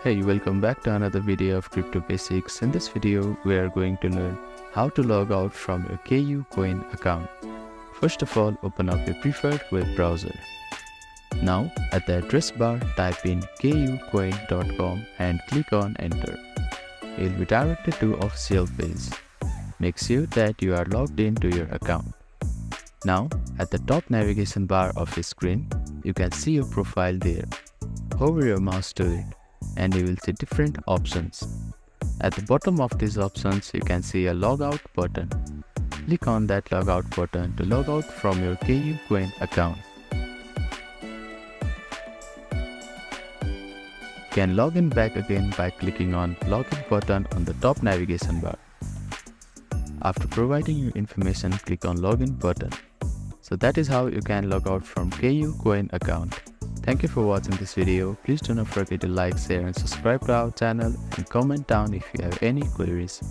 Hey, welcome back to another video of Crypto Basics. In this video, we are going to learn how to log out from your KuCoin account. First of all, open up your preferred web browser. Now, at the address bar, type in kucoin.com and click on enter. You'll be directed to official page. Make sure that you are logged into your account. Now, at the top navigation bar of your screen, you can see your profile there. Hover your mouse to it and you will see different options. At the bottom of these options, you can see a logout button. Click on that logout button to log out from your KuCoin account. You can log in back again by clicking on login button on the top navigation bar. After providing your information, click on login button. So that is how you can log out from KuCoin account. Thank you for watching this video. Please do not forget to like, share and subscribe to our channel and comment down if you have any queries.